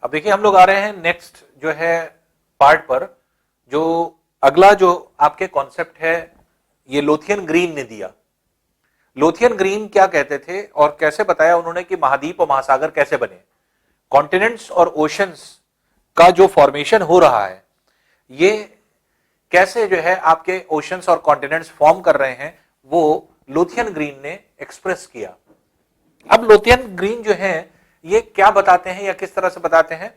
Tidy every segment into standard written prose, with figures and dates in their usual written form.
अब देखिए हम लोग आ रहे हैं नेक्स्ट जो है पार्ट पर। जो अगला जो आपके कॉन्सेप्ट है ये लोथियन ग्रीन ने दिया। लोथियन ग्रीन क्या कहते थे और कैसे बताया उन्होंने कि महाद्वीप और महासागर कैसे बने, कॉन्टिनेंट्स और ओशंस का जो फॉर्मेशन हो रहा है ये कैसे जो है आपके ओशंस और कॉन्टिनेंट्स फॉर्म कर रहे हैं, वो लोथियन ग्रीन ने एक्सप्रेस किया। अब लोथियन ग्रीन जो है ये क्या बताते हैं या किस तरह से बताते हैं,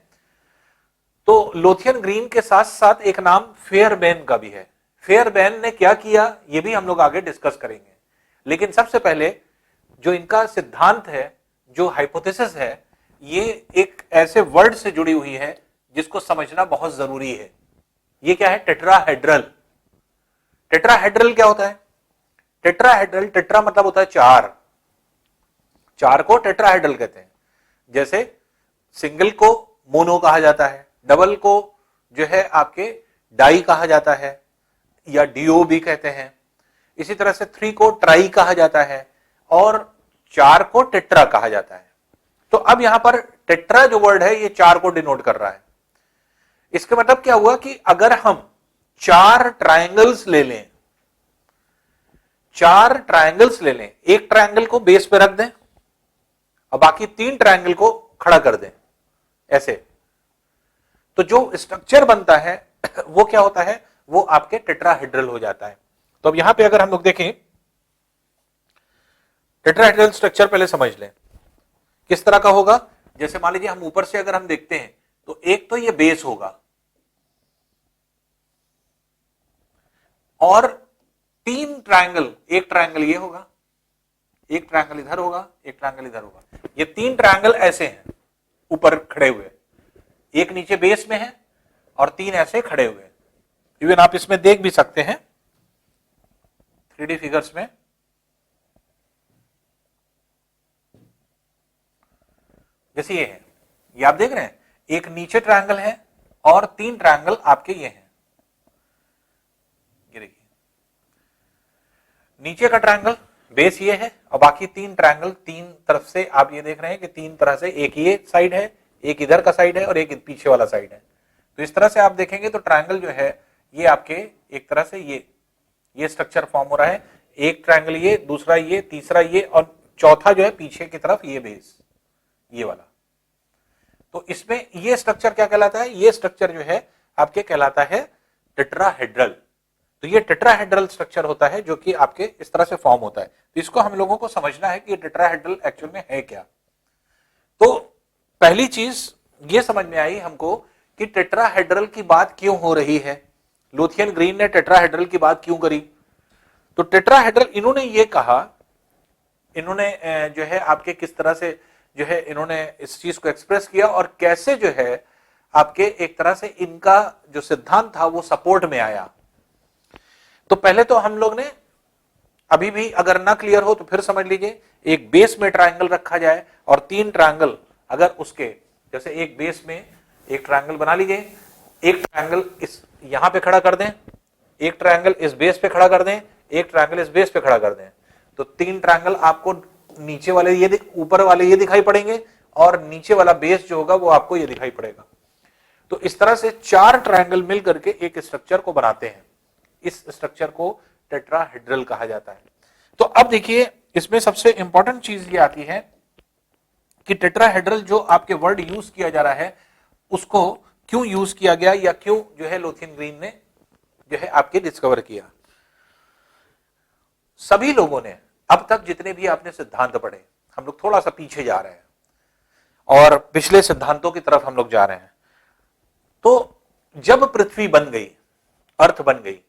तो लोथियन ग्रीन के साथ साथ एक नाम फेयरबैन का भी है। फेयरबैन ने क्या किया ये भी हम लोग आगे डिस्कस करेंगे, लेकिन सबसे पहले जो इनका सिद्धांत है, जो हाइपोथेसिस है, ये एक ऐसे वर्ड से जुड़ी हुई है जिसको समझना बहुत जरूरी है। ये क्या है? टेट्राहेड्रल। टेट्राहेड्रल क्या होता है? टेट्राहेड्रल, टेट्रा मतलब होता है चार, चार को टेट्राहेड्रल कहते हैं। जैसे सिंगल को मोनो कहा जाता है, डबल को जो है आपके डाई कहा जाता है या डीओ भी कहते हैं। इसी तरह से थ्री को ट्राई कहा जाता है और चार को टेट्रा कहा जाता है। तो अब यहां पर टेट्रा जो वर्ड है ये चार को डिनोट कर रहा है। इसका मतलब क्या हुआ कि अगर हम चार ट्रायंगल्स ले लें, चार ट्रायंगल्स ले लें, एक ट्रायंगल को बेस पे रख दें और बाकी तीन ट्रायंगल को खड़ा कर दें ऐसे, तो जो स्ट्रक्चर बनता है वो क्या होता है? वो आपके टेट्राहेड्रल हो जाता है। तो अब यहां पे अगर हम लोग देखें टेट्राहेड्रल स्ट्रक्चर पहले समझ लें किस तरह का होगा। जैसे मान लीजिए हम ऊपर से अगर हम देखते हैं तो एक तो ये बेस होगा और तीन ट्रायंगल, एक ट्रायंगल ये होगा, एक ट्रायंगल इधर होगा, एक ट्रायंगल इधर होगा। ये तीन ट्रायंगल ऐसे हैं ऊपर खड़े हुए, एक नीचे बेस में है और तीन ऐसे खड़े हुए। इवन आप इसमें देख भी सकते हैं 3D फिगर्स में। जैसे ये है, ये आप देख रहे हैं एक नीचे ट्रायंगल है और तीन ट्रायंगल आपके ये हैं। ये देखिए नीचे का ट्रायंगल बेस ये है और बाकी तीन ट्रायंगल तीन तरफ से आप ये देख रहे हैं कि तीन तरह से, एक ये साइड है, एक इधर का साइड है और एक पीछे वाला साइड है। तो इस तरह से आप देखेंगे तो ट्रायंगल जो है ये आपके एक तरह से ये स्ट्रक्चर फॉर्म हो रहा है। एक ट्रायंगल ये, दूसरा ये, तीसरा ये और चौथा जो है पीछे की तरफ ये बेस, ये वाला। तो इसमें ये स्ट्रक्चर क्या कहलाता है? ये स्ट्रक्चर जो है आपके कहलाता है टेट्राहेड्रल। तो ये टेट्राहेड्रल स्ट्रक्चर होता है जो कि आपके इस तरह से फॉर्म होता है। तो इसको हम लोगों को समझना है कि ये टेट्राहेड्रल एक्चुअल में है क्या। तो पहली चीज ये समझ में आई हमको कि टेट्राहेड्रल की बात क्यों हो रही है, लोथियन ग्रीन ने टेट्राहेड्रल की बात क्यों करी। तो टेट्राहेड्रल इन्होंने ये कहा, इन्होंने जो है आपके किस तरह से जो है इन्होंने इस चीज को एक्सप्रेस किया और कैसे जो है आपके एक तरह से इनका जो सिद्धांत था वो सपोर्ट में आया। तो पहले तो हम लोग ने, अभी भी अगर ना क्लियर हो तो फिर समझ लीजिए, एक बेस में ट्रायंगल रखा जाए और तीन ट्रायंगल अगर उसके, जैसे एक बेस में एक ट्रायंगल बना लीजिए, एक ट्रायंगल इस यहां पे खड़ा कर दें, एक ट्रायंगल इस बेस पे खड़ा कर दें, एक ट्रायंगल इस बेस पे खड़ा कर दें, तो तीन ट्रायंगल आपको नीचे वाले ये ऊपर वाले ये दिखाई पड़ेंगे और नीचे वाला बेस जो होगा वो आपको ये दिखाई पड़ेगा। तो इस तरह से चार ट्रायंगल मिल करके एक स्ट्रक्चर को बनाते हैं। इस स्ट्रक्चर को टेट्राहेड्रल कहा जाता है। तो अब देखिए इसमें सबसे इंपॉर्टेंट चीज ये आती है कि टेट्राहेड्रल जो आपके वर्ड यूज किया जा रहा है उसको क्यों यूज किया गया या क्यों जो है लोथियन ग्रीन ने जो है आपके डिस्कवर किया। सभी लोगों ने अब तक जितने भी आपने सिद्धांत पढ़े, हम लोग थोड़ा सा पीछे जा रहे हैं और पिछले सिद्धांतों की तरफ हम लोग जा रहे हैं। तो जब पृथ्वी बन गई, अर्थ बन गई,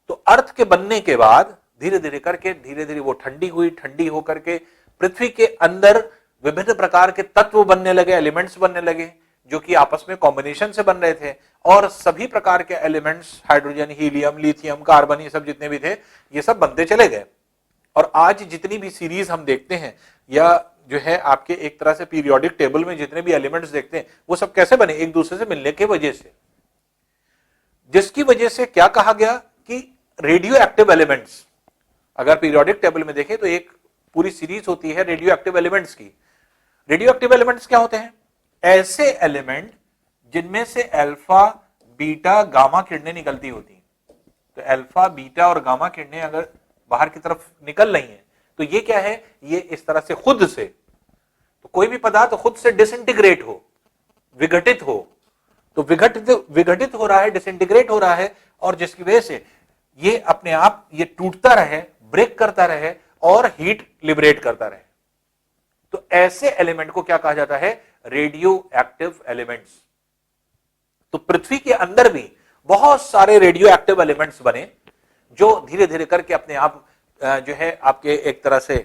तो अर्थ के बनने के बाद धीरे धीरे करके धीरे धीरे वो ठंडी हुई, ठंडी होकर के पृथ्वी के अंदर विभिन्न प्रकार के तत्व बनने लगे, एलिमेंट्स बनने लगे जो कि आपस में कॉम्बिनेशन से बन रहे थे और सभी प्रकार के elements, hydrogen, helium, lithium, carbon, ये सब जितने भी थे ये सब बनते चले गए। और आज जितनी भी सीरीज हम देखते हैं या जो है आपके एक तरह से पीरियोडिक टेबल में जितने भी एलिमेंट्स देखते हैं वो सब कैसे बने? एक दूसरे से मिलने की वजह से, जिसकी वजह से क्या कहा गया कि रेडियो एक्टिव एलिमेंट्स, अगर पीरियोडिक टेबल में देखें तो एक पूरी सीरीज होती है रेडियो एक्टिव एलिमेंट्स की। रेडियो एक्टिव एलिमेंट्स क्या होते हैं? ऐसे एलिमेंट जिनमें से अल्फा बीटा गामा किरणें निकलती होती हैं। तो अल्फा बीटा और गामा किरणें अगर बाहर की तरफ निकल रही हैं तो ये क्या है, ये इस तरह से खुद से, तो कोई भी पदार्थ खुद से डिसइंटीग्रेट हो, विघटित हो, तो विघटित हो रहा है, डिसइंटीग्रेट हो रहा है, और जिसकी वजह से ये अपने आप ये टूटता रहे, ब्रेक करता रहे और हीट लिबरेट करता रहे। तो ऐसे एलिमेंट को क्या कहा जाता है, रेडियो एक्टिव एलिमेंट्स। तो पृथ्वी के अंदर भी बहुत सारे रेडियो एक्टिव एलिमेंट्स बने जो धीरे धीरे करके अपने आप जो है आपके एक तरह से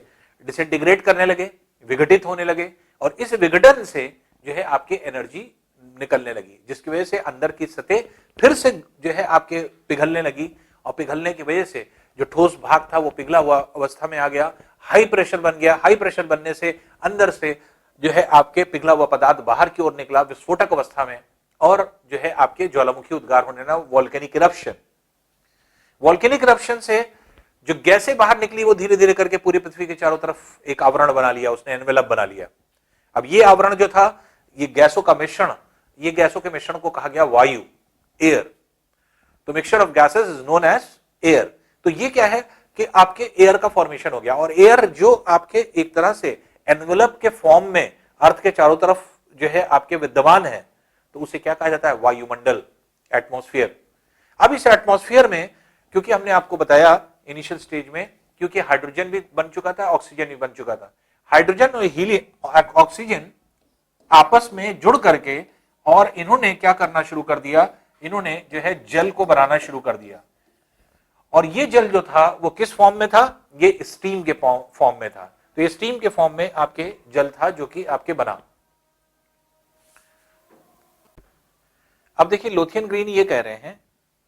डिसइंटीग्रेट करने लगे, विघटित होने लगे, और इस विघटन से जो है आपकी एनर्जी निकलने लगी, जिसकी वजह से अंदर की सतह फिर से जो है आपके पिघलने लगी, और पिघलने की वजह से जो ठोस भाग था वो पिघला हुआ अवस्था में आ गया, हाई प्रेशर बन गया। हाई प्रेशर बनने से अंदर से जो है आपके पिघला हुआ पदार्थ बाहर की ओर निकला विस्फोटक अवस्था में, और जो है आपके ज्वालामुखी उद्गार होने ना, वोल्केनिक इरप्शन। वोल्केनिक इरप्शन से जो गैसें बाहर निकली वो धीरे धीरे करके पूरी पृथ्वी के चारों तरफ एक आवरण बना लिया, उसने एनवेलप बना लिया। अब ये आवरण जो था, ये गैसों का मिश्रण, ये गैसों के मिश्रण को कहा गया वायु, एयर। तो mixture of gases is known as air. तो ये क्या है कि आपके एयर का फॉर्मेशन हो गया, और एयर जो आपके एक तरह से एनवेलप के फॉर्म में अर्थ के चारों तरफ जो है आपके विद्यमान है, तो उसे क्या कहा जाता है, वायुमंडल, एटमॉस्फेयर। अब इस एटमॉस्फेयर में, क्योंकि हमने आपको बताया इनिशियल स्टेज में, क्योंकि हाइड्रोजन भी बन चुका था, ऑक्सीजन भी बन चुका था, हाइड्रोजन और हीलियम, ऑक्सीजन आपस में जुड़ करके, और इन्होंने क्या करना शुरू कर दिया, इन्होंने जो है जल को बनाना शुरू कर दिया। और ये जल जो था वो किस फॉर्म में था, ये स्टीम के फॉर्म में था। तो ये स्टीम के फॉर्म में आपके जल था जो कि आपके बना। अब देखिए लोथियन ग्रीन ये कह रहे हैं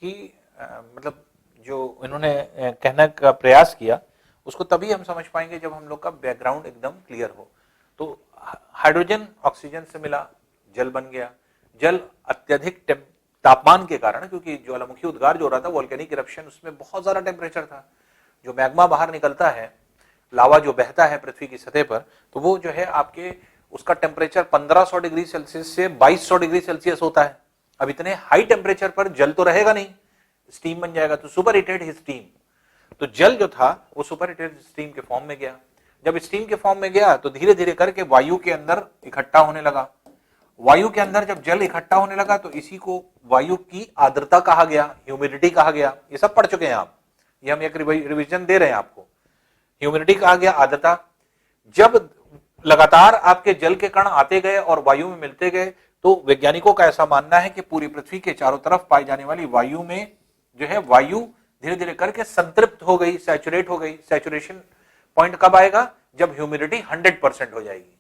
कि मतलब जो इन्होंने कहने का प्रयास किया उसको तभी हम समझ पाएंगे जब हम लोग का बैकग्राउंड एकदम क्लियर हो। तो हाइड्रोजन ऑक्सीजन से मिला, जल बन गया। जल अत्यधिक तापमान के कारण, क्योंकि ज्वालामुखी उद्गार जो हो रहा था, वोल्केनिक इरप्शन, उसमें बहुत ज्यादा टेम्परेचर था। जो मैग्मा बाहर निकलता है, लावा जो बहता है पृथ्वी की सतह पर, तो वो जो है आपके उसका टेम्परेचर 1500 डिग्री सेल्सियस से 2200 डिग्री सेल्सियस होता है। अब इतने हाई टेम्परेचर पर जल तो रहेगा नहीं, स्टीम बन जाएगा, तो सुपर हीटेड स्टीम। तो जल जो था वो सुपर हीटेड स्टीम के फॉर्म में गया। जब स्टीम के फॉर्म में गया तो धीरे धीरे करके वायु के अंदर इकट्ठा होने लगा। वायु के अंदर जब जल इकट्ठा होने लगा तो इसी को वायु की आर्द्रता कहा गया, ह्यूमिडिटी कहा गया। ये सब पढ़ चुके हैं आप, ये हम एक रिवीजन दे रहे हैं आपको। ह्यूमिडिटी कहा गया, आर्द्रता। जब लगातार आपके जल के कण आते गए और वायु में मिलते गए, तो वैज्ञानिकों का ऐसा मानना है कि पूरी पृथ्वी के चारों तरफ पाई जाने वाली वायु में जो है वायु धीरे धीरे करके संतृप्त हो गई, सैचुरेट हो गई। सैचुरेशन पॉइंट कब आएगा, जब ह्यूमिडिटी 100% हो जाएगी।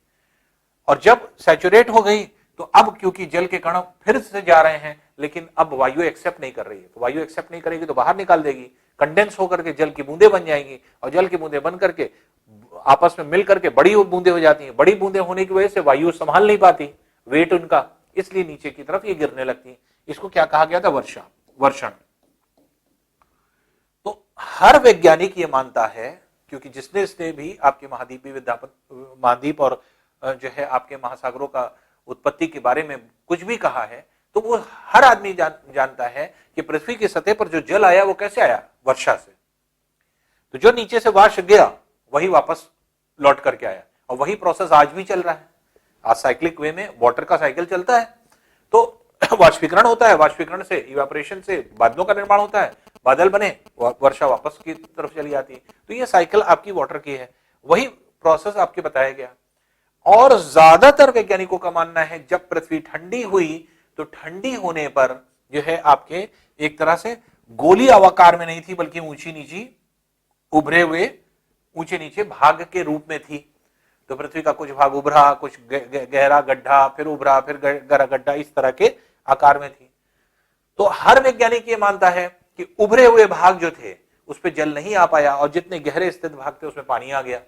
और जब सैचुरेट हो गई तो अब क्योंकि जल के कण फिर से जा रहे हैं, लेकिन अब वायु एक्सेप्ट नहीं कर रही है, तो वायु एक्सेप्ट नहीं करेगी तो बाहर निकाल देगी, कंडेंस होकर के जल की बूंदें बन जाएंगी, और जल की बूंदें बन करके आपस में मिल करके बड़ी बूंदें हो जाती हैं। बड़ी बूंदें होने की वजह से वायु संभाल नहीं पाती वेट उनका, इसलिए नीचे की तरफ ये गिरने लगती है। इसको क्या कहा गया था, वर्षा, वर्षण। तो हर वैज्ञानिक ये मानता है, क्योंकि जिसने भी आपके महाद्वीप और जो है आपके महासागरों का उत्पत्ति के बारे में कुछ भी कहा है, तो वो हर आदमी जानता है कि पृथ्वी की सतह पर जो जल आया वो कैसे आया, वर्षा से। तो जो नीचे से वाष्प गया वही वापस लौट करके आया, और वही प्रोसेस आज भी चल रहा है। आज साइक्लिक वे में वाटर का साइकिल चलता है, तो वाष्पीकरण होता है, वाष्पीकरण से इवेपोरेशन से बादलों का निर्माण होता है, बादल बने, वर्षा वापस की तरफ चली जाती है। तो ये साइकिल आपकी वाटर की है, वही प्रोसेस आपके बताया गया। और ज्यादातर वैज्ञानिकों का मानना है जब पृथ्वी ठंडी हुई तो ठंडी होने पर जो है आपके एक तरह से गोली आकार में नहीं थी, बल्कि ऊंची नीची उभरे हुए ऊंचे नीचे भाग के रूप में थी। तो पृथ्वी का कुछ भाग उभरा, कुछ गहरा गड्ढा, फिर उभरा, फिर गहरा गड्ढा, इस तरह के आकार में थी। तो हर वैज्ञानिक ये मानता है कि उभरे हुए भाग जो थे उस पर जल नहीं आ पाया, और जितने गहरे स्थित भाग थे उसमें पानी आ गया।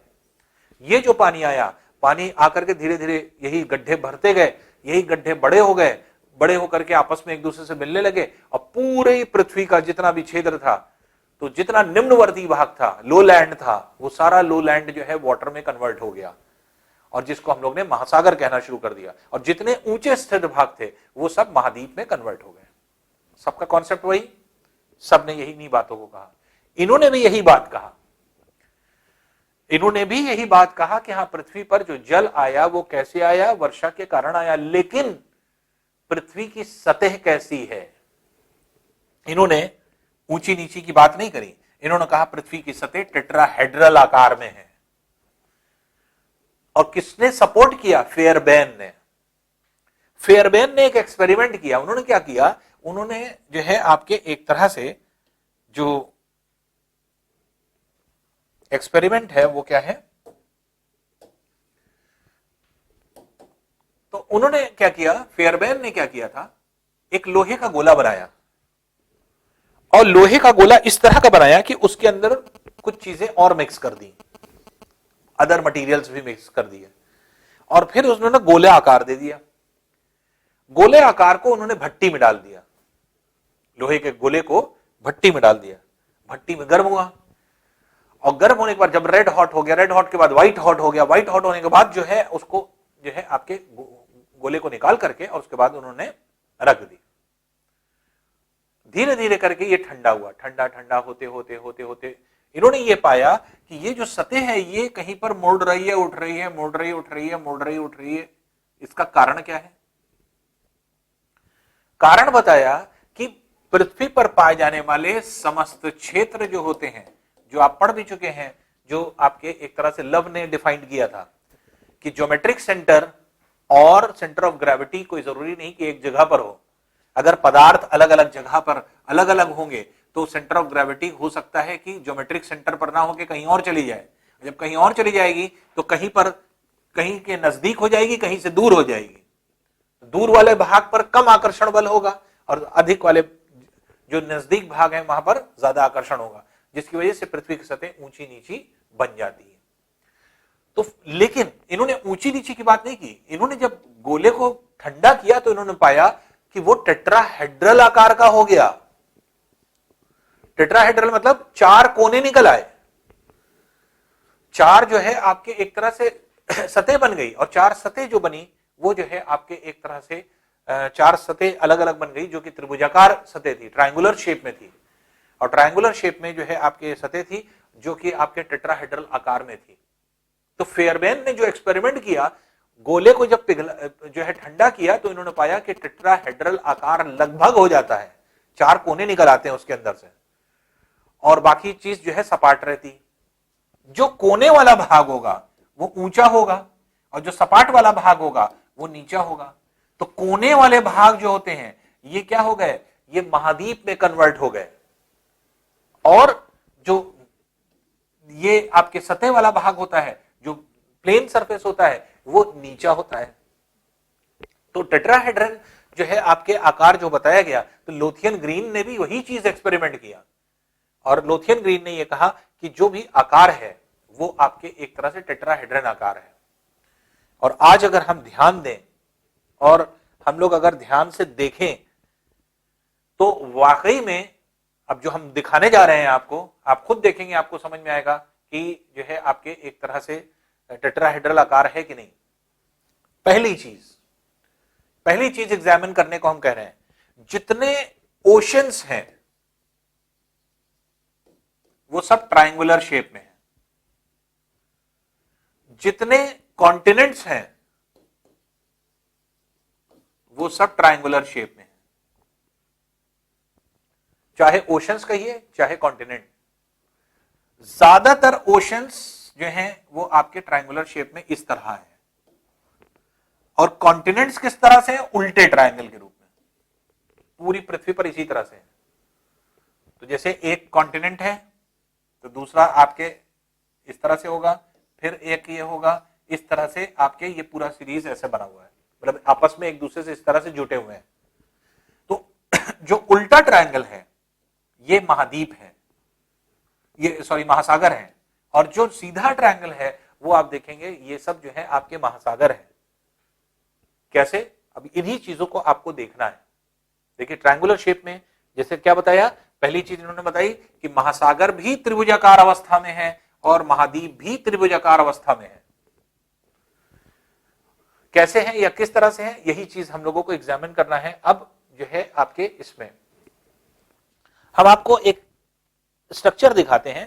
ये जो पानी आया, पानी आकर के धीरे धीरे यही गड्ढे भरते गए, यही गड्ढे बड़े हो गए, बड़े होकर के आपस में एक दूसरे से मिलने लगे, और पूरे पृथ्वी का जितना भी क्षेत्र था, तो जितना निम्नवर्ती भाग था, लो लैंड था, वो सारा लो लैंड जो है वाटर में कन्वर्ट हो गया। और जिसको हम लोग ने महासागर कहना शुरू कर दिया, और जितने ऊंचे स्थित भाग थे वो सब महाद्वीप में कन्वर्ट हो गए। सबका कॉन्सेप्ट वही, सबने यही इन्हीं बातों को कहा। इन्होंने भी यही बात कहा, इन्होंने भी यही बात कहा कि हाँ, पृथ्वी पर जो जल आया वो कैसे आया, वर्षा के कारण आया, लेकिन पृथ्वी की सतह कैसी है। इन्होंने ऊंची नीची की बात नहीं करी, इन्होंने कहा पृथ्वी की सतह टेट्राहेड्रल आकार में है। और किसने सपोर्ट किया? फेयरबैन ने। फेयरबैन ने एक एक्सपेरिमेंट किया। उन्होंने क्या किया? उन्होंने जो है आपके एक तरह से जो एक्सपेरिमेंट है वो क्या है, तो उन्होंने क्या किया, फेयरबैन ने क्या किया था, एक लोहे का गोला बनाया, और लोहे का गोला इस तरह का बनाया कि उसके अंदर कुछ चीजें और मिक्स कर दी, अदर मटेरियल्स भी मिक्स कर दिए, और फिर उन्होंने गोले आकार दे दिया। गोले आकार को उन्होंने भट्टी में डाल दिया, लोहे के गोले को भट्टी में डाल दिया, भट्टी में गर्म हुआ, और गर्म होने के बाद जब रेड हॉट हो गया, रेड हॉट के बाद व्हाइट हॉट हो गया, व्हाइट हॉट होने के बाद जो है उसको जो है आपके गोले को निकाल करके और उसके बाद उन्होंने रख दी। धीरे धीरे करके ये ठंडा हुआ, ठंडा ठंडा होते होते होते होते इन्होंने ये पाया कि ये जो सतह है ये कहीं पर मुड़ रही है, उठ रही है, मुड़ रही, उठ रही है, मुड़ रही, उठ रही है। इसका कारण क्या है? कारण बताया कि पृथ्वी पर पाए जाने वाले समस्त क्षेत्र जो होते हैं, जो आप पढ़ भी चुके हैं, जो आपके एक तरह से लव ने डिफाइंड किया था कि ज्योमेट्रिक सेंटर और सेंटर ऑफ ग्रेविटी कोई जरूरी नहीं कि एक जगह पर हो। अगर पदार्थ अलग अलग जगह पर अलग अलग होंगे तो सेंटर ऑफ ग्रेविटी हो सकता है कि ज्योमेट्रिक सेंटर पर ना होकर कहीं और चली जाए। जब कहीं और चली जाएगी तो कहीं के नजदीक हो जाएगी, कहीं से दूर हो जाएगी। दूर वाले भाग पर कम आकर्षण बल होगा और अधिक वाले जो नजदीक भाग है वहां पर ज्यादा आकर्षण होगा, जिसकी वजह से पृथ्वी की सतह ऊंची नीची बन जाती है। तो लेकिन इन्होंने ऊंची नीची की बात नहीं की। इन्होंने जब गोले को ठंडा किया तो इन्होंने पाया कि वो टेट्राहेड्रल आकार का हो गया। टेट्राहेड्रल मतलब 4 कोने निकल आए, 4 जो है आपके एक तरह से सतह बन गई, और 4 सतह जो बनी वो जो है आपके एक तरह से 4 सतह अलग अलग बन गई, जो कि त्रिभुजाकार सतह थी, ट्रायंगुलर शेप में थी। और ट्रायंगुलर शेप में जो है आपके सतह थी जो कि आपके टेट्राहेड्रल आकार में थी। तो फेयरबैन ने जो एक्सपेरिमेंट किया, गोले को जब जो है ठंडा किया तो इन्होंने पाया कि टेट्राहेड्रल आकार लगभग हो जाता है, 4 कोने निकल आते हैं उसके अंदर से, और बाकी चीज जो है सपाट रहती। जो कोने वाला भाग होगा वो ऊंचा होगा और जो सपाट वाला भाग होगा वो नीचा होगा। तो कोने वाले भाग जो होते हैं ये क्या हो गए, ये महाद्वीप में कन्वर्ट हो गए, और जो ये आपके सतह वाला भाग होता है, जो प्लेन सरफेस होता है, वो नीचा होता है। तो टेट्राहेड्रन जो है आपके आकार जो बताया गया, तो लोथियन ग्रीन ने भी वही चीज एक्सपेरिमेंट किया, और लोथियन ग्रीन ने यह कहा कि जो भी आकार है वो आपके एक तरह से टेट्राहेड्रन आकार है। और आज अगर हम ध्यान दें और हम लोग अगर ध्यान से देखें तो वाकई में अब जो हम दिखाने जा रहे हैं आपको, आप खुद देखेंगे आपको समझ में आएगा कि जो है आपके एक तरह से टेट्राहेड्रल आकार है कि नहीं। पहली चीज एग्जामिन करने को हम कह रहे हैं, जितने ओशंस हैं वो सब ट्रायंगुलर शेप में है, जितने कॉन्टिनेंट्स हैं वो सब ट्रायंगुलर शेप में है, चाहे ओशंस कहिए चाहे कॉन्टिनेंट। ज्यादातर ओशंस जो हैं वो आपके ट्रायंगुलर शेप में इस तरह है, और कॉन्टिनेंट्स किस तरह से, उल्टे ट्रायंगल के रूप में। पूरी पृथ्वी पर इसी तरह से है। तो जैसे एक कॉन्टिनेंट है तो दूसरा आपके इस तरह से होगा, फिर एक ये होगा, इस तरह से आपके ये पूरा सीरीज ऐसे बना हुआ है, मतलब आपस में एक दूसरे से इस तरह से जुटे हुए हैं। तो जो उल्टा ट्रायंगल है ये महाद्वीप है, ये सॉरी महासागर है, और जो सीधा ट्रायंगल है वो आप देखेंगे ये सब जो है आपके महासागर है। कैसे? अब इन्हीं चीजों को आपको देखना है। देखिए ट्रायंगुलर शेप में जैसे क्या बताया, पहली चीज इन्होंने बताई कि महासागर भी त्रिभुजाकार अवस्था में है और महाद्वीप भी त्रिभुजाकार अवस्था में है। कैसे हैं या किस तरह से हैं, यही चीज हम लोगों को एग्जामिन करना है। अब जो है आपके इसमें हम आपको एक स्ट्रक्चर दिखाते हैं।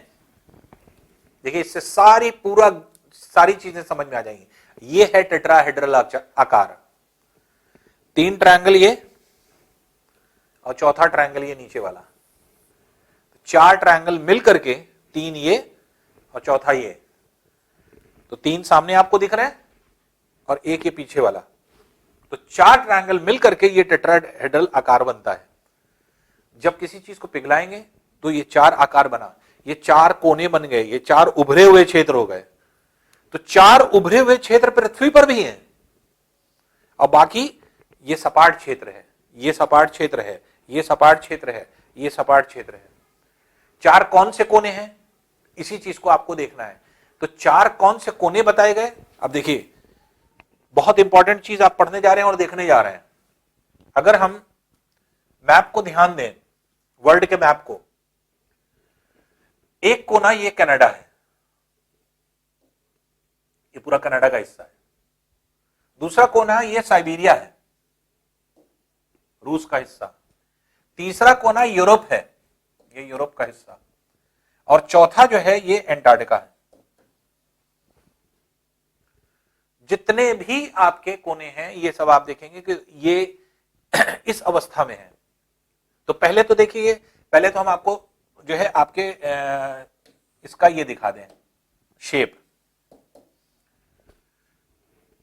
देखिए इससे सारी चीजें समझ में आ जाएंगी। ये है टेट्राहेड्रल आकार, 3 ट्रायंगल ये और चौथा ट्रायंगल ये नीचे वाला, 4 ट्रायंगल मिल करके 3 ये और चौथा ये, तो 3 सामने आपको दिख रहे हैं और एक ये पीछे वाला, तो 4 ट्रायंगल मिल करके ये टेट्राहेड्रल आकार बनता है। जब किसी चीज को पिघलाएंगे तो ये 4 आकार बना, ये 4 कोने बन गए, ये 4 उभरे हुए क्षेत्र हो गए। तो 4 उभरे हुए क्षेत्र पृथ्वी पर भी हैं और बाकी ये सपाट क्षेत्र है, ये सपाट क्षेत्र है, ये सपाट क्षेत्र है, ये सपाट क्षेत्र है। 4 कौन से कोने हैं, इसी चीज को आपको देखना है। तो 4 कौन से कोने बताए गए। अब देखिए बहुत इंपॉर्टेंट चीज आप पढ़ने जा रहे हैं और देखने जा रहे हैं। अगर हम मैप को ध्यान दें, वर्ल्ड के मैप को, एक कोना ये कनाडा है, ये पूरा कनाडा का हिस्सा है। दूसरा कोना ये साइबेरिया है, रूस का हिस्सा। तीसरा कोना यूरोप है, ये यूरोप का हिस्सा। और चौथा जो है ये एंटार्क्टिका है। जितने भी आपके कोने हैं ये सब आप देखेंगे कि ये इस अवस्था में है। तो पहले तो देखिए, पहले तो हम आपको जो है आपके इसका ये दिखा दें शेप।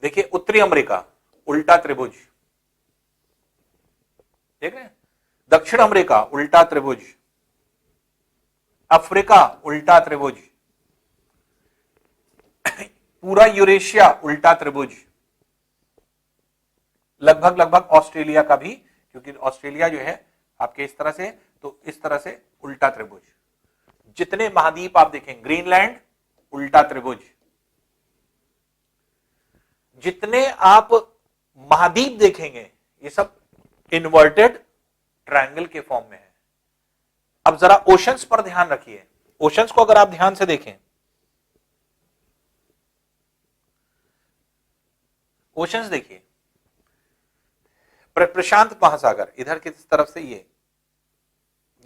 देखिए उत्तरी अमेरिका उल्टा त्रिभुज, देख रहे हैं, दक्षिण अमेरिका उल्टा त्रिभुज, अफ्रीका उल्टा त्रिभुज, पूरा यूरेशिया उल्टा त्रिभुज, लगभग ऑस्ट्रेलिया का भी, क्योंकि ऑस्ट्रेलिया जो है आपके इस तरह से, तो इस तरह से उल्टा त्रिभुज। जितने महाद्वीप आप देखें, ग्रीनलैंड उल्टा त्रिभुज। जितने आप महाद्वीप देखेंगे ये सब इन्वर्टेड ट्रायंगल के फॉर्म में है। अब जरा ओशंस पर ध्यान रखिए। ओशंस को अगर आप ध्यान से देखें, ओशंस देखिए, प्रशांत महासागर इधर की तरफ से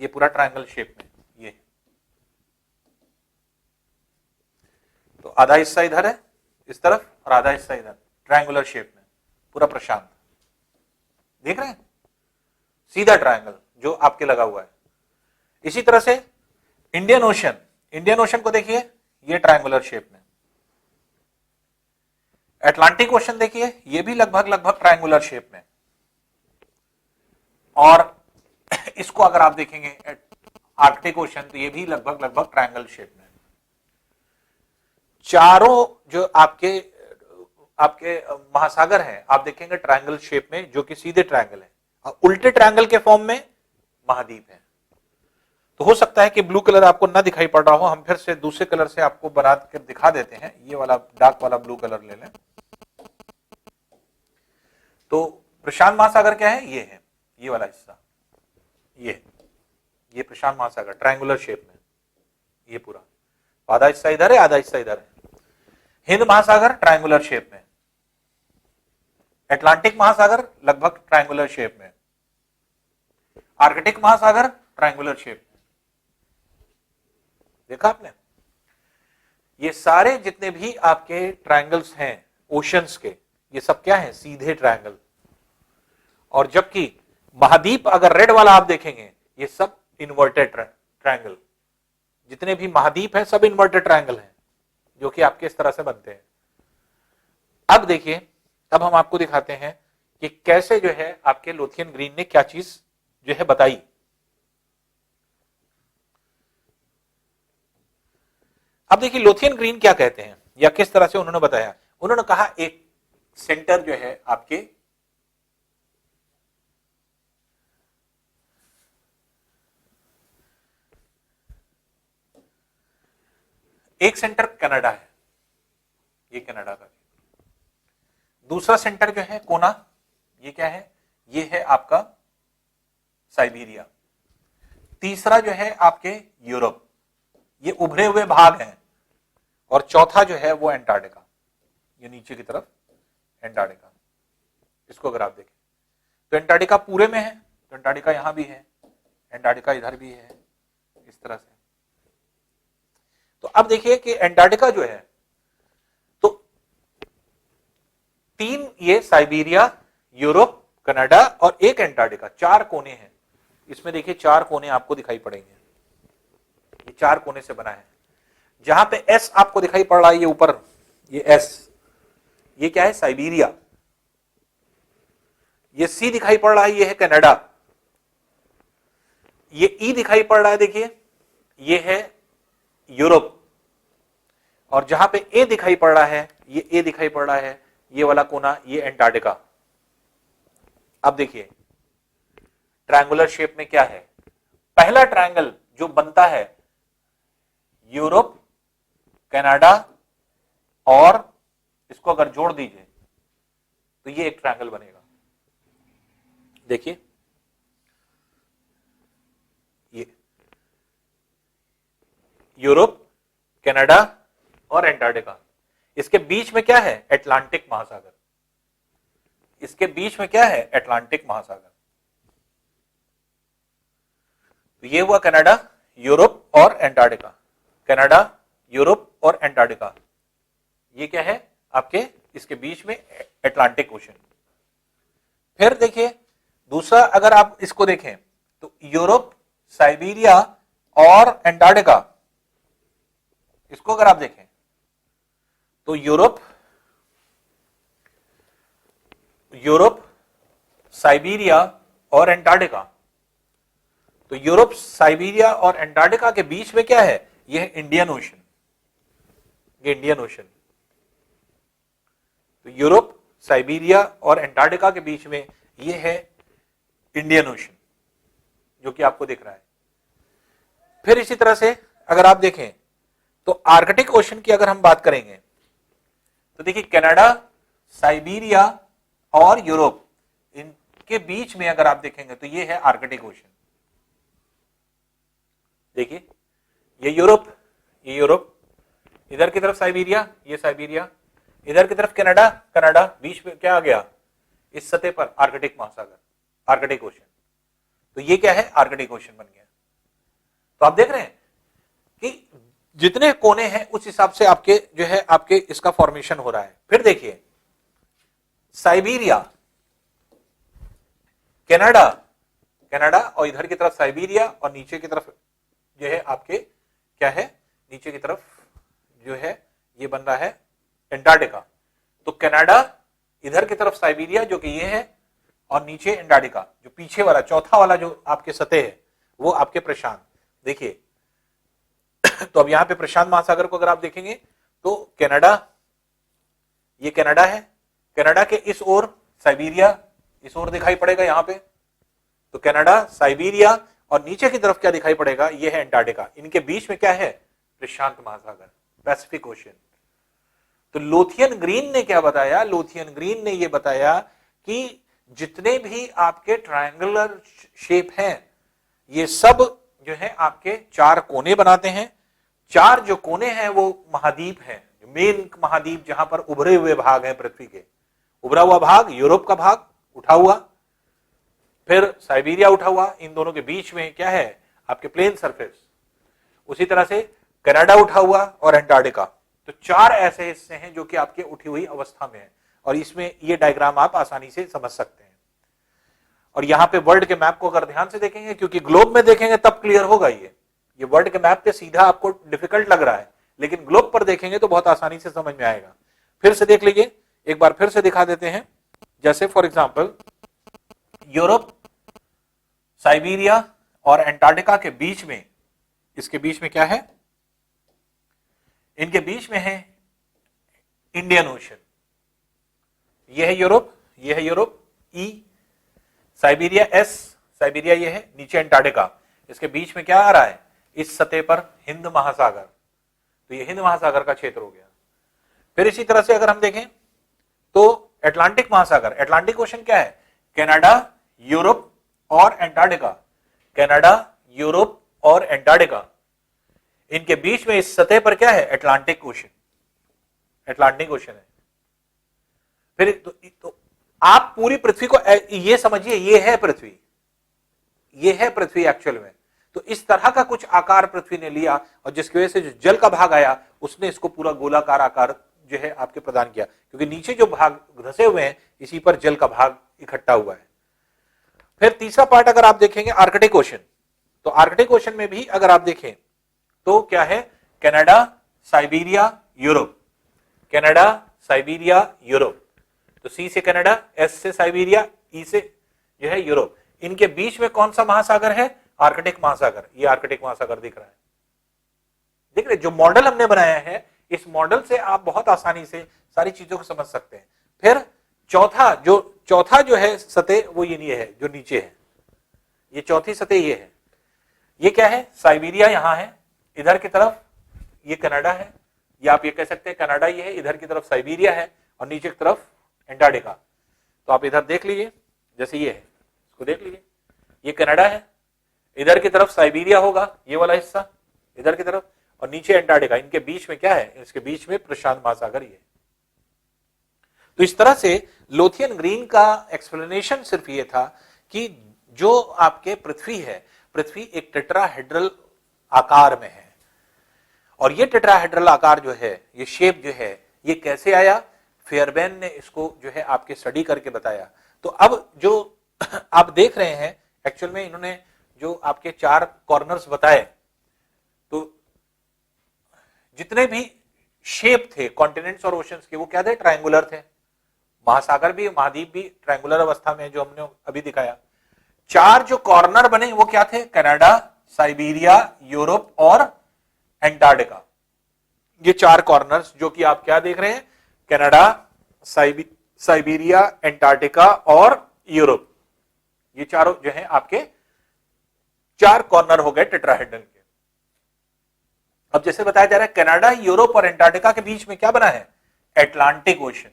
ये पूरा ट्रायंगल शेप में, ये तो आधा हिस्सा इधर है इस तरफ और आधा हिस्सा इधर, ट्रायंगुलर शेप में पूरा प्रशांत, देख रहे हैं, सीधा ट्रायंगल जो आपके लगा हुआ है। इसी तरह से इंडियन ओशन, इंडियन ओशन को देखिए, ये ट्रायंगुलर शेप में। अटलांटिक ओशन देखिए, ये भी लगभग ट्रायंगुलर शेप में। और इसको अगर आप देखेंगे आर्कटिक ओशन, तो ये भी लगभग ट्रायंगल शेप में। चारों जो आपके महासागर हैं आप देखेंगे ट्रायंगल शेप में, जो कि सीधे ट्रायंगल है, और उल्टे ट्रायंगल के फॉर्म में महाद्वीप है। तो हो सकता है कि ब्लू कलर आपको ना दिखाई पड़ रहा हो, हम फिर से दूसरे कलर से आपको बना कर दिखा देते हैं। ये वाला डार्क वाला ब्लू कलर ले लें। तो प्रशांत महासागर क्या है, ये है, ये वाला हिस्सा, ये प्रशांत महासागर ट्रायंगुलर शेप में, ये पूरा आधा हिस्सा इधर है, आधा हिस्सा इधर है। हिंद महासागर ट्रायंगुलर शेप में, अटलांटिक महासागर लगभग ट्रायंगुलर शेप में, आर्कटिक महासागर ट्रायंगुलर शेप में। देखा आपने, ये सारे जितने भी आपके ट्रायंगल्स हैं ओशंस के, ये सब क्या है, सीधे ट्रायंगल। और जबकि महाद्वीप अगर रेड वाला आप देखेंगे, ये सब इन्वर्टेड ट्रायंगल। जितने भी महाद्वीप हैं सब इन्वर्टेड ट्रायंगल हैं, जो कि आपके इस तरह से बनते हैं। अब देखिए, अब हम आपको दिखाते हैं कि कैसे जो है आपके लोथियन ग्रीन ने क्या चीज जो है बताई। अब देखिए लोथियन ग्रीन क्या कहते हैं या किस तरह से उन्होंने बताया। उन्होंने कहा एक सेंटर जो है आपके एक सेंटर कनाडा है, ये कनाडा का। दूसरा सेंटर जो है कोना, ये क्या है, ये है आपका साइबेरिया। तीसरा जो है आपके यूरोप, ये उभरे हुए भाग हैं। और चौथा जो है वो एंटार्क्टिका, ये नीचे की तरफ एंटार्क्टिका। इसको अगर आप देखें तो एंटार्क्टिका पूरे में है, तो एंटार्क्टिका यहां भी है, एंटार्क्टिका इधर भी है, इस तरह से। तो अब देखिए कि एंटार्क्टिका जो है, तो तीन, ये साइबेरिया, यूरोप, कनाडा और एक एंटार्क्टिका, चार कोने हैं। इसमें देखिए चार कोने आपको दिखाई पड़ेंगे, ये चार कोने से बना है। जहां पे एस आपको दिखाई पड़ रहा है, ये ऊपर, ये एस, ये क्या है, साइबेरिया। ये सी दिखाई पड़ रहा है, ये है कनाडा। ये ई दिखाई पड़ रहा है, देखिए ये है यूरोप। और जहां पे ए दिखाई पड़ रहा है, ये ए दिखाई पड़ रहा है, ये वाला कोना, ये एंटार्क्टिका। अब देखिए ट्रायंगुलर शेप में क्या है, पहला ट्रायंगल जो बनता है यूरोप, कनाडा और इसको अगर जोड़ दीजिए तो ये एक ट्रायंगल बनेगा। देखिए ये यूरोप, कनाडा और एंटार्क्टिका, इसके बीच में क्या है, अटलांटिक महासागर। इसके बीच में क्या है, अटलांटिक महासागर। तो ये हुआ कनाडा, यूरोप और एंटार्क्टिका, कनाडा, यूरोप और एंटार्क्टिका। ये क्या है आपके, इसके बीच में अटलांटिक ओशन। फिर देखिए दूसरा, अगर आप इसको देखें तो यूरोप, साइबेरिया और एंटार्क्टिका, इसको अगर आप देखें तो यूरोप, साइबेरिया और एंटार्क्टिका। तो यूरोप, साइबेरिया और एंटार्क्टिका के बीच में क्या है, यह है इंडियन ओशन, ये इंडियन ओशन। तो यूरोप, साइबेरिया और एंटार्क्टिका के बीच में यह है इंडियन ओशन, जो कि आपको दिख रहा है। फिर इसी तरह से अगर आप देखें तो आर्कटिक ओशन की अगर हम बात करेंगे तो देखिए कनाडा, साइबेरिया और यूरोप, इनके बीच में अगर आप देखेंगे तो ये है आर्कटिक ओशन। देखिए ये यूरोप, इधर की तरफ साइबेरिया, ये साइबेरिया, इधर की तरफ कनाडा, कनाडा, बीच में क्या आ गया, इस सतह पर आर्कटिक महासागर, आर्कटिक ओशन। तो ये क्या है, आर्कटिक ओशन बन गया। तो आप देख रहे हैं कि जितने कोने हैं उस हिसाब से आपके जो है आपके इसका फॉर्मेशन हो रहा है। फिर देखिए साइबेरिया, कनाडा और इधर की तरफ साइबेरिया और नीचे की तरफ जो है आपके क्या है, नीचे की तरफ जो है ये बन रहा है एंटार्क्टिका। तो कनाडा, इधर की तरफ साइबेरिया जो कि ये है, और नीचे एंटार्क्टिका, जो पीछे वाला चौथा वाला जो आपके सतह है वो आपके प्रशांत। देखिए तो अब यहां पे प्रशांत महासागर को अगर आप देखेंगे तो कनाडा, ये कनाडा है, कनाडा के इस ओर साइबेरिया इस ओर दिखाई पड़ेगा यहां पे। तो कनाडा, साइबेरिया और नीचे की तरफ क्या दिखाई पड़ेगा, ये है एंटार्क्टिका। इनके बीच में क्या है, प्रशांत महासागर, पैसिफिक ओशन। तो लोथियन ग्रीन ने क्या बताया, लोथियन ग्रीन ने ये बताया कि जितने भी आपके ट्रायंगुलर शेप हैं ये सब जो है आपके चार कोने बनाते हैं। चार जो कोने हैं वो महाद्वीप हैं, मेन महाद्वीप जहां पर उभरे हुए भाग हैं पृथ्वी के। उभरा हुआ भाग यूरोप का भाग उठा हुआ, फिर साइबेरिया उठा हुआ, इन दोनों के बीच में क्या है आपके प्लेन सरफेस। उसी तरह से कनाडा उठा हुआ और एंटार्क्टिका। तो चार ऐसे हिस्से हैं जो कि आपके उठी हुई अवस्था में है, और इसमें ये डायग्राम आप आसानी से समझ सकते हैं। और यहां पे वर्ल्ड के मैप को अगर ध्यान से देखेंगे, क्योंकि ग्लोब में देखेंगे तब क्लियर होगा, ये वर्ल्ड के मैप पे सीधा आपको डिफिकल्ट लग रहा है, लेकिन ग्लोब पर देखेंगे तो बहुत आसानी से समझ में आएगा। फिर से देख लीजिए, एक बार फिर से दिखा देते हैं। जैसे फॉर एग्जांपल यूरोप, साइबेरिया और एंटार्क्टिका के बीच में, इसके बीच में क्या है, इनके बीच में है इंडियन ओशन। यह है यूरोप, ई, साइबेरिया एस, साइबेरिया ये है, नीचे एंटार्क्टिका, इसके बीच में क्या आ रहा है, इस सतह पर हिंद महासागर। तो ये हिंद महासागर का क्षेत्र हो गया। फिर इसी तरह से अगर हम देखें तो अटलांटिक महासागर, अटलांटिक ओशन क्या है, कनाडा, यूरोप और एंटार्क्टिका, कनाडा, यूरोप और एंटार्क्टिका, इनके बीच में इस सतह पर क्या है, अटलांटिक ओशन, अटलांटिक ओशन है। फिर तो आप पूरी पृथ्वी को ये समझिए, ये है पृथ्वी, ये है पृथ्वी एक्चुअल में। तो इस तरह का कुछ आकार पृथ्वी ने लिया और जिसकी वजह से जो जल का भाग आया उसने इसको पूरा गोलाकार आकार जो है आपके प्रदान किया, क्योंकि नीचे जो भाग धंसे हुए हैं इसी पर जल का भाग इकट्ठा हुआ है। फिर तीसरा पार्ट अगर आप देखेंगे आर्कटिक ओशन, तो आर्कटिक ओशन में भी अगर आप देखें तो क्या है, Canada, Siberia, Europe, Canada, Siberia, Europe. तो सी से कनाडा, एस से साइबेरिया, ई से जो है यूरोप। इनके बीच में कौन सा महासागर है, आर्कटिक महासागर। ये आर्कटिक महासागर दिख रहा है, देख रहे, जो मॉडल हमने बनाया है इस मॉडल से आप बहुत आसानी से सारी चीजों को समझ सकते हैं। फिर चौथा जो है सतह वो ये है जो नीचे है, ये चौथी सतह ये है। ये क्या है, साइबेरिया यहां है, इधर की तरफ ये कनाडा है, या आप ये कह सकते हैं कनाडा ये है, इधर की तरफ साइबेरिया है और नीचे की तरफ एंटार्क्टिका। तो आप इधर देख लीजिए, जैसे ये है इसको देख लीजिए, ये कनाडा है, इधर की तरफ साइबेरिया होगा ये वाला हिस्सा इधर की तरफ, और नीचे एंटार्क्टिका। इनके बीच में क्या है, इसके बीच में प्रशांत महासागर ये। तो इस तरह से लोथियन ग्रीन का एक्सप्लेनेशन सिर्फ ये था कि जो आपके पृथ्वी है, पृथ्वी एक टेट्राहेड्रल आकार में है, और ये टेट्राहेड्रल आकार जो है, ये शेप जो है, ये कैसे आया, फेयरबैन ने इसको जो है आपके स्टडी करके बताया। तो अब जो आप देख रहे हैं एक्चुअल में इन्होंने जो आपके 4 कॉर्नर्स बताए, तो जितने भी शेप थे कॉन्टिनेंट्स और ओशंस के, वो क्या थे, ट्रायंगुलर थे। महासागर भी, महाद्वीप भी ट्रायंगुलर अवस्था में, जो हमने अभी दिखाया। 4 जो कॉर्नर बने वो क्या थे, कनाडा, साइबेरिया, यूरोप और एंटार्क्टिका। ये 4 कॉर्नर्स जो कि आप क्या देख रहे हैं, कनाडा, साइबेरिया, एंटार्क्टिका और यूरोप, ये चारों जो है आपके 4 कॉर्नर हो गए टेट्राहेड्रल के। अब जैसे बताया जा रहा है कनाडा, यूरोप और एंटार्क्टिका के बीच में क्या बना है, अटलांटिक ओशन।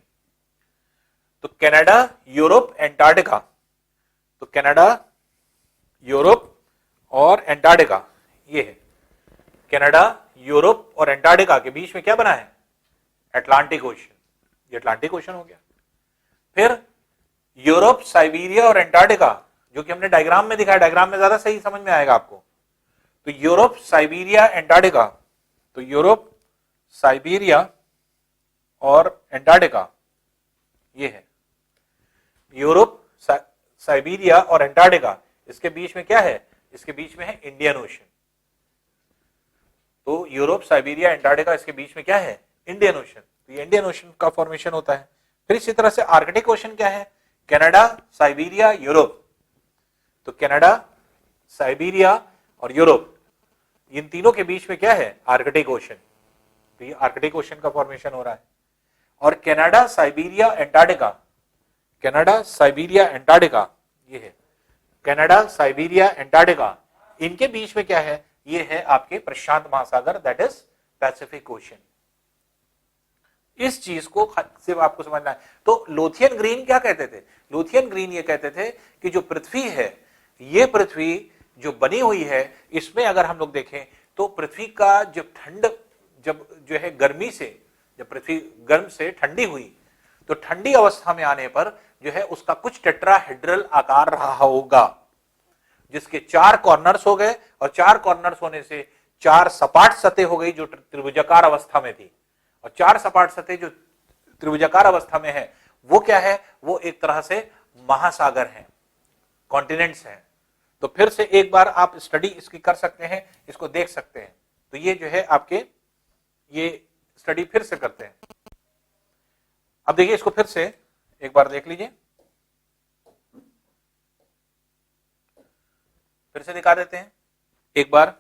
तो कनाडा, यूरोप, एंटार्क्टिका, तो कनाडा, यूरोप और एंटार्क्टिका ये है, कनाडा, यूरोप और एंटार्क्टिका के बीच में क्या बना है, अटलांटिक ओशन। ये अटलांटिक ओशन हो गया। फिर यूरोप, साइबेरिया और एंटार्क्टिका, जो कि हमने डायग्राम में दिखाया, डायग्राम में ज्यादा सही समझ में आएगा आपको। तो यूरोप, साइबेरिया, एंटार्क्टिका, तो यूरोप, साइबेरिया और एंटार्क्टिका ये है, यूरोप, साइबेरिया और एंटार्क्टिका, इसके बीच में क्या है, इसके बीच में है इंडियन ओशन। तो यूरोप, साइबेरिया, एंटार्क्टिका, इसके बीच में क्या है, इंडियन ओशन। तो ये इंडियन ओशन का फॉर्मेशन होता है। फिर इसी तरह से आर्कटिक ओशन क्या है, कनाडा, साइबेरिया, यूरोप। तो कनाडा, साइबेरिया और यूरोप, इन तीनों के बीच में क्या है, आर्कटिक ओशन। तो ये आर्कटिक ओशन का फॉर्मेशन हो रहा है। और Canada, Siberia, Antarctica, Canada, Siberia, Antarctica ये है, कनाडा, साइबेरिया, एंटार्क्टिका, इनके बीच में क्या है, ये है आपके प्रशांत महासागर, दैट इज पैसिफिक ओशन। इस चीज को सिर्फ आपको समझना है। तो लोथियन ग्रीन क्या कहते थे, लोथियन ग्रीन ये कहते थे कि जो पृथ्वी है, ये पृथ्वी जो बनी हुई है, इसमें अगर हम लोग देखें तो पृथ्वी का जब ठंड, जब जो है गर्मी से, जब पृथ्वी गर्म से ठंडी हुई, तो ठंडी अवस्था में आने पर जो है उसका कुछ टेट्राहेड्रल आकार रहा होगा, जिसके 4 कॉर्नर्स हो गए, और 4 कॉर्नर्स होने से 4 सपाट सतह हो गई जो त्रिभुजाकार अवस्था में थी। और 4 सपाट सतह जो त्रिभुजाकार अवस्था में है वो क्या है, वो एक तरह से महासागर है, कॉन्टिनेंट्स हैं। तो फिर से एक बार आप स्टडी इसकी कर सकते हैं, इसको देख सकते हैं। तो ये जो है आपके, ये स्टडी फिर से करते हैं। अब देखिए इसको फिर से एक बार देख लीजिए, फिर से दिखा देते हैं एक बार,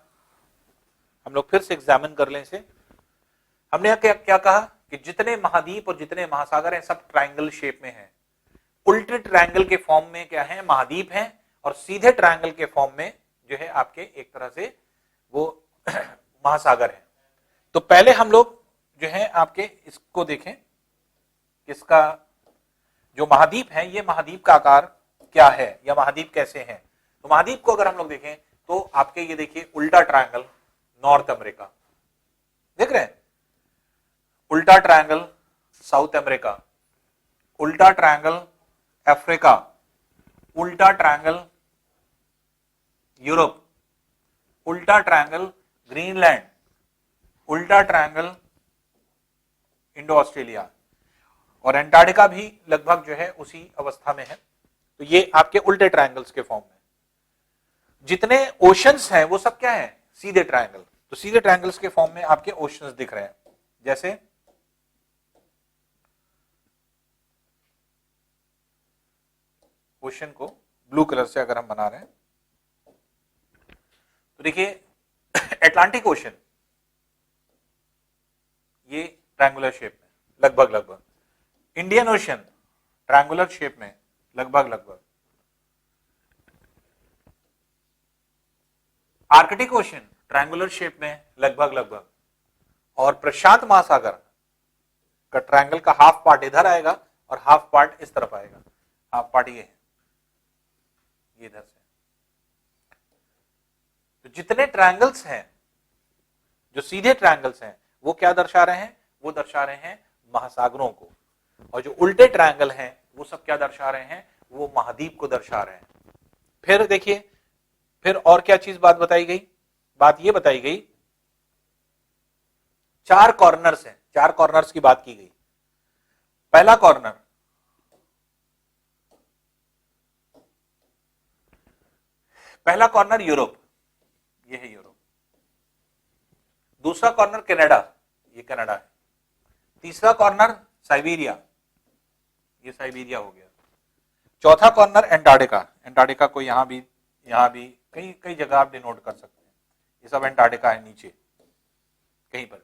हम लोग फिर से एग्जामिन कर लें इसे। हमने क्या कहा कि जितने महाद्वीप और जितने महासागर हैं सब ट्रायंगल शेप में हैं। उल्टे ट्रायंगल के फॉर्म में क्या है, महाद्वीप हैं, और सीधे ट्रायंगल के फॉर्म में जो है आपके एक तरह से वो महासागर है। तो पहले हम लोग जो है आपके इसको देखें, इसका जो महाद्वीप है, ये महाद्वीप का आकार क्या है या महाद्वीप कैसे हैं। तो महाद्वीप को अगर हम लोग देखें तो आपके ये देखिए उल्टा ट्रायंगल नॉर्थ अमेरिका, देख रहे हैं, उल्टा ट्रायंगल साउथ अमेरिका, उल्टा ट्रायंगल अफ्रीका, उल्टा ट्रायंगल यूरोप, उल्टा ट्रायंगल ग्रीनलैंड, उल्टा ट्रायंगल इंडो ऑस्ट्रेलिया, और एंटार्क्टिका भी लगभग जो है उसी अवस्था में है। तो ये आपके उल्टे ट्रायंगल्स के फॉर्म में। जितने ओशंस हैं वो सब क्या है, सीधे ट्रायंगल। तो सीधे ट्रायंगल्स के फॉर्म में आपके ओशंस दिख रहे हैं। जैसे ओशन को ब्लू कलर से अगर हम बना रहे हैं तो देखिए अटलांटिक ओशन ये ट्रायंगुलर शेप में लगभग, इंडियन ओशन ट्रायंगुलर शेप में लगभग, आर्कटिक ओशन ट्रायंगुलर शेप में लगभग, और प्रशांत महासागर का ट्रायंगल का हाफ पार्ट इधर आएगा और हाफ पार्ट इस तरफ आएगा। हाफ पार्ट ये है, ये इधर से। तो जितने ट्रायंगल्स हैं, जो सीधे ट्रायंगल्स हैं, वो क्या दर्शा रहे हैं, वो दर्शा रहे हैं महासागरों को, और जो उल्टे ट्रायंगल हैं वो सब क्या दर्शा रहे हैं, वो महाद्वीप को दर्शा रहे हैं। फिर देखिए, फिर और क्या चीज बात बताई गई, बात ये बताई गई, चार कॉर्नर्स हैं, चार कॉर्नर्स की बात की गई। पहला कॉर्नर यूरोप, ये है यूरोप। दूसरा कॉर्नर कनाडा, ये कनाडा है। तीसरा कॉर्नर साइबेरिया, ये साइबेरिया हो गया। चौथा कॉर्नर एंटार्क्टिका, एंटार्क्टिका को यहां भी कई जगह आप डिनोट कर सकते हैं। ये सब एंटार्क्टिका है नीचे कहीं पर।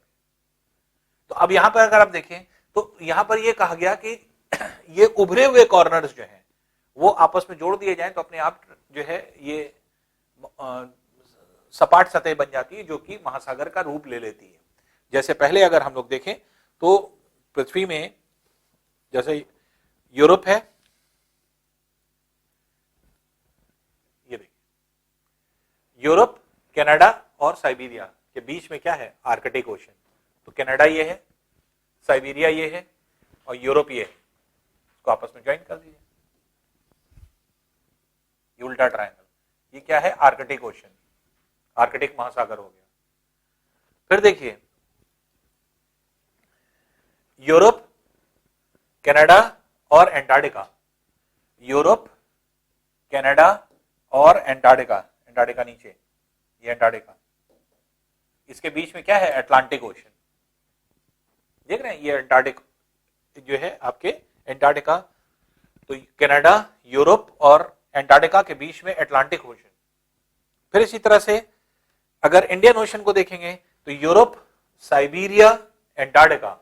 तो अब यहां पर अगर आप देखें तो यहां पर ये कहा गया कि ये उभरे हुए कॉर्नर्स जो हैं वो आपस में जोड़ दिए जाएं तो अपने आप जो है ये सपाट सतह बन जाती है, जो कि महासागर का रूप ले लेती है। जैसे पहले अगर हम लोग देखें तो पृथ्वी में जैसे यूरोप है, ये देखिए यूरोप, कनाडा और साइबेरिया के बीच में क्या है, आर्कटिक ओशन। तो कनाडा ये है, साइबेरिया ये है और यूरोप ये है, इसको आपस में ज्वाइन कर दीजिए, ये उल्टा ट्रायंगल। ये क्या है, आर्कटिक ओशन, आर्कटिक महासागर हो गया। फिर देखिए यूरोप, कनाडा और एंटार्क्टिका, यूरोप, कनाडा और एंटार्क्टिका, एंटार्क्टिका नीचे, ये एंटार्क्टिका, इसके बीच में क्या है, अटलांटिक ओशन। देख रहे हैं, ये एंटार्क्टिक जो है आपके एंटार्क्टिका। तो कनाडा, यूरोप और एंटार्क्टिका के बीच में अटलांटिक ओशन। फिर इसी तरह से अगर इंडियन ओशन को देखेंगे तो Europe, Siberia, Antarctica,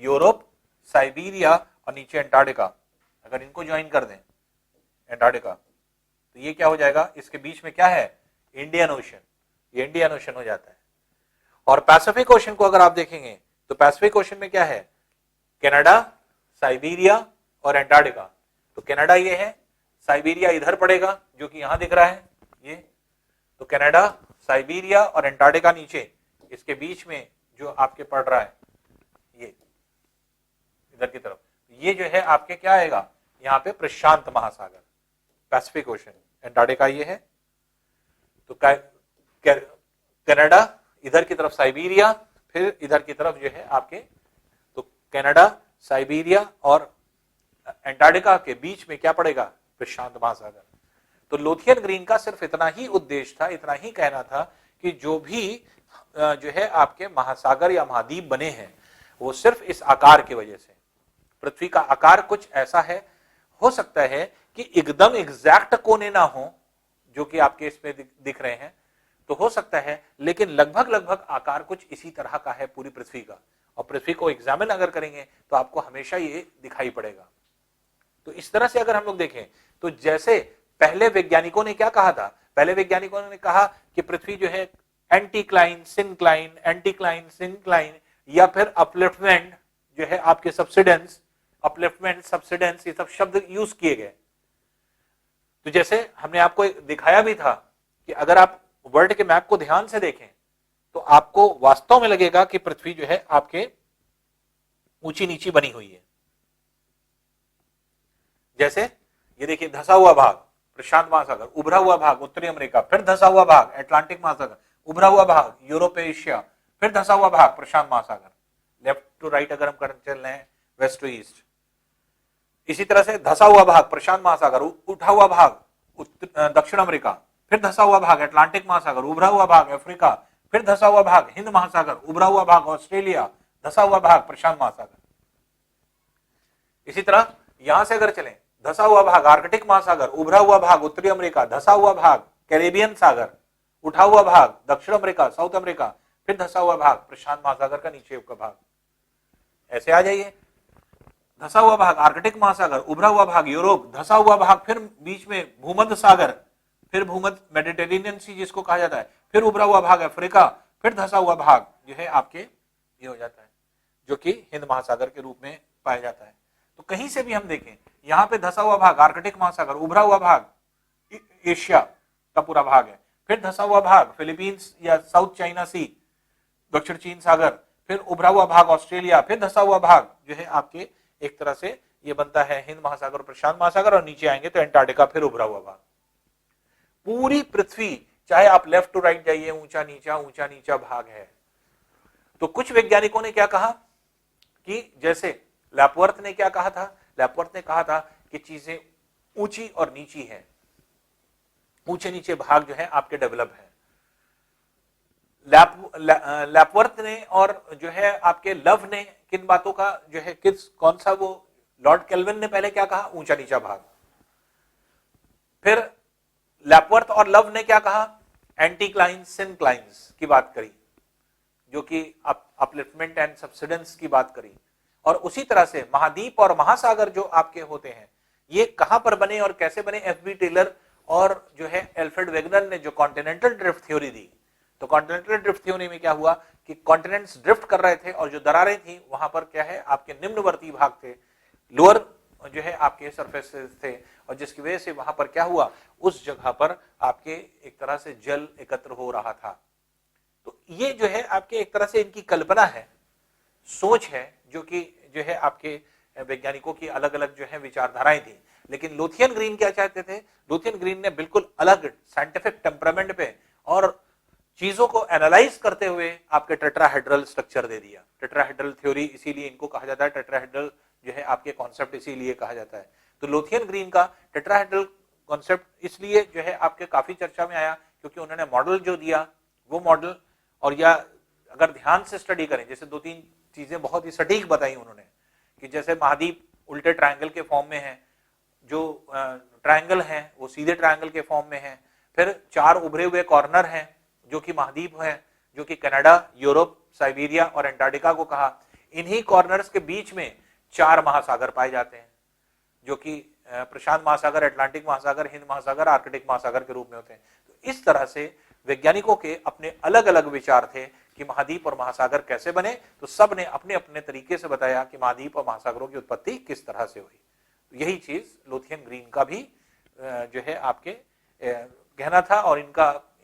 Europe, Siberia और नीचे एंटार्क्टिका, अगर इनको ज्वाइन कर दें एंटार्क्टिका तो ये क्या हो जाएगा, इसके बीच में क्या है, इंडियन ओशन, ये इंडियन ओशन हो जाता है। और पैसिफिक ओशन को अगर आप देखेंगे तो पैसिफिक ओशन में क्या है, कनाडा, साइबेरिया और एंटार्क्टिका। तो कनाडा ये है, साइबेरिया इधर पड़ेगा जो कि यहां दिख रहा है ये। तो कनाडा, साइबेरिया और एंटार्क्टिका नीचे, इसके बीच में जो आपके पड़ रहा है ये इधर की तरफ, ये जो है आपके क्या आएगा, यहाँ पे प्रशांत महासागर, पैसिफिक ओशन। एंटार्क्टिका ये है, तो कनाडा, इधर की तरफ साइबेरिया, फिर इधर की तरफ जो है आपके, तो कनाडा, साइबेरिया और एंटार्क्टिका के बीच में क्या पड़ेगा, प्रशांत महासागर। तो लोथियन ग्रीन का सिर्फ इतना ही उद्देश्य था, इतना ही कहना था कि जो भी जो है आपके महासागर या महाद्वीप बने हैं वो सिर्फ इस आकार की वजह से, पृथ्वी का आकार कुछ ऐसा है, हो सकता है कि एकदम एग्जैक्ट कोने ना हो जो कि आपके इसमें दिख रहे हैं, तो हो सकता है, लेकिन लगभग आकार कुछ इसी तरह का है पूरी पृथ्वी का। और पृथ्वी को एग्जामिन अगर करेंगे तो आपको हमेशा ये दिखाई पड़ेगा। तो इस तरह से अगर हम लोग देखें तो जैसे पहले वैज्ञानिकों ने क्या कहा था, पहले वैज्ञानिकों ने कहा कि पृथ्वी जो है एंटीक्लाइन, सिंक्लाइन, एंटीक्लाइन, सिंक्लाइन, या फिर अपलिफ्टमेंट जो है आपके सब्सिडेंस, अपलिफ्टमेंट, सब्सिडेंस, ये सब शब्द यूज किए गए। तो जैसे हमने आपको दिखाया भी था कि अगर आप वर्ल्ड के मैप को ध्यान से देखें तो आपको वास्तव में लगेगा कि पृथ्वी जो है आपके ऊंची नीची बनी हुई है। जैसे ये देखिए धसा हुआ भाग प्रशांत महासागर, उभरा हुआ भाग उत्तरी अमेरिका, फिर धसा हुआ भाग अटलांटिक महासागर, उभरा हुआ भाग यूरोप एशिया, फिर धसा हुआ भाग प्रशांत महासागर। लेफ्ट टू राइट अगर हम करते चल रहे हैं, वेस्ट टू ईस्ट। इसी तरह से धसा हुआ भाग प्रशांत महासागर, उठा हुआ भाग दक्षिण अमेरिका, फिर धसा हुआ भाग अटलांटिक महासागर, उभरा हुआ भाग अफ्रीका, फिर धसा हुआ भाग हिंद महासागर, उभरा हुआ भाग ऑस्ट्रेलिया, धसा हुआ भाग प्रशांत महासागर। इसी तरह यहां से अगर चलें, धसा हुआ भाग आर्कटिक महासागर, उभरा हुआ भाग उत्तरी अमेरिका, धसा हुआ भाग कैरेबियन सागर, उठा हुआ भाग दक्षिण अमेरिका साउथ अमेरिका, फिर धसा हुआ भाग प्रशांत महासागर का नीचे का भाग। ऐसे आ जाइए, धसा हुआ भाग आर्कटिक महासागर, उभरा हुआ भाग यूरोप, धसा हुआ भाग फिर बीच में भूमध्य सागर, फिर भूमध्य मेडिटेरेनियन सी जिसको कहा जाता है, फिर उभरा हुआ भाग अफ्रीका, फिर धसा हुआ भाग जो है आपके ये हो जाता है जो कि हिंद महासागर के रूप में पाया जाता है। तो कहीं से भी हम देखें, यहां पे धसा हुआ भाग आर्कटिक महासागर, उभरा हुआ भाग एशिया का पूरा भाग है, फिर धसा हुआ भाग फिलीपींस या साउथ चाइना सी दक्षिण चीन सागर, फिर उभरा हुआ भाग ऑस्ट्रेलिया, फिर धसा हुआ भाग जो है आपके एक तरह से ये बनता है हिंद महासागर प्रशांत महासागर, और नीचे आएंगे तो एंटार्क्टिका, फिर उभरा हुआ भाग। पूरी पृथ्वी चाहे आप लेफ्ट टू राइट जाइए, ऊंचा नीचा भाग है। तो कुछ वैज्ञानिकों ने क्या कहा कि जैसे लैपवर्थ ने क्या कहा था, लैपवर्थ ने कहा था कि चीजें ऊंची और नीची है, ऊंचे नीचे भाग जो है आपके डेवलप है। लैपवर्थ ने और जो है आपके लव ने किन बातों का जो है कौन सा वो लॉर्ड केल्विन ने पहले क्या कहा, ऊंचा नीचा भाग। फिर लैपवर्थ और लव ने क्या कहा, एंटीक्लाइंस सिनक्लाइंस की बात करी, जो कि अपलिफ्टमेंट एंड सब्सिडेंस की बात करी। और उसी तरह से महाद्वीप और महासागर जो आपके होते हैं ये कहां पर बने और कैसे बने, एफ.बी. टेलर और जो है एल्फ्रेड वेगनर ने जो कॉन्टिनेंटल ड्रिफ्ट थ्योरी दी। तो कॉन्टिनेंटल ड्रिफ्ट थ्योरी में क्या हुआ कि कॉन्टिनेंट्स ड्रिफ्ट कर रहे थे और जो दरारें थी वहां पर क्या है आपके निम्नवर्ती भाग थे, लोअर जो है आपके सरफेसेस थे, और जिसकी वजह से वहां पर क्या हुआ, उस जगह पर आपके एक तरह से जल एकत्र हो रहा था। तो ये जो है आपके एक तरह से इनकी कल्पना है, सोच है, जो कि जो है आपके वैज्ञानिकों की अलग अलग जो है विचारधाराएं थी। लेकिन लोथियन ग्रीन क्या चाहते थे, लोथियन ग्रीन ने बिल्कुल अलग साइंटिफिक टेम्परामेंट पे और चीजों को एनालाइज करते हुए आपके टेट्राहेड्रल स्ट्रक्चर दे दिया। टेट्राहेड्रल थ्योरी इसीलिए इनको कहा जाता है, टेट्राहेड्रल जो है आपके कॉन्सेप्ट इसीलिए कहा जाता है। तो लोथियन ग्रीन का टेट्राहेड्रल कॉन्सेप्ट इसलिए जो है आपके काफी चर्चा में आया क्योंकि उन्होंने मॉडल जो दिया वो मॉडल, और या अगर ध्यान से स्टडी करें, जैसे दो तीन चीजें बहुत ही सटीक बताई उन्होंने कि जैसे महाद्वीप उल्टे ट्रायंगल के फॉर्म में है, जो ट्रायंगल है वो सीधे ट्रायंगल के फॉर्म में है, फिर चार उभरे हुए कॉर्नर हैं जो कि महाद्वीप है, जो कि कनाडा, यूरोप, साइबेरिया और एंटार्क्टिका को कहा। इन्हीं कॉर्नर्स के बीच में चार महासागर पाए जाते हैं जो कि प्रशांत महासागर, अटलांटिक महासागर, हिंद महासागर, आर्कटिक महासागर के रूप में होते हैं। तो इस तरह से वैज्ञानिकों के अपने अलग अलग विचार थे कि महाद्वीप और महासागर कैसे बने। तो सब ने अपने अपने तरीके से बताया कि महाद्वीप और महासागरों की उत्पत्ति किस तरह से हुई। तो यही चीज लोथियन ग्रीन का भी जो है आपके कहना था, और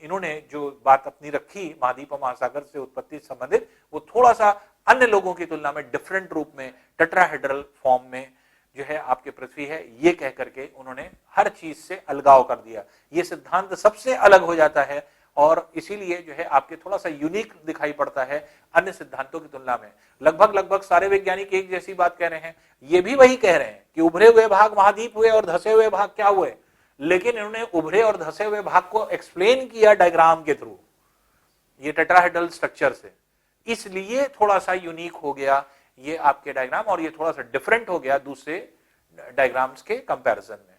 इन्होंने जो बात अपनी रखी महाद्वीप और महासागर से उत्पत्ति संबंधित, वो थोड़ा सा अन्य लोगों की तुलना में डिफरेंट रूप में टेट्राहेड्रल फॉर्म में जो है आपके पृथ्वी है, ये कह करके उन्होंने हर चीज से अलगाव कर दिया। ये सिद्धांत सबसे अलग हो जाता है और इसीलिए जो है आपके थोड़ा सा यूनिक दिखाई पड़ता है अन्य सिद्धांतों की तुलना में। लगभग सारे वैज्ञानिक एक जैसी बात कह रहे हैं, ये भी वही कह रहे हैं कि उभरे हुए भाग महाद्वीप हुए और धसे हुए भाग क्या हुए, लेकिन इन्होंने उभरे और धसे हुए भाग को एक्सप्लेन किया डायग्राम के थ्रू, ये टेट्राहेड्रल स्ट्रक्चर से, इसलिए थोड़ा सा यूनिक हो गया ये आपके डायग्राम, और ये थोड़ा सा डिफरेंट हो गया दूसरे डायग्राम्स के कंपैरिजन में।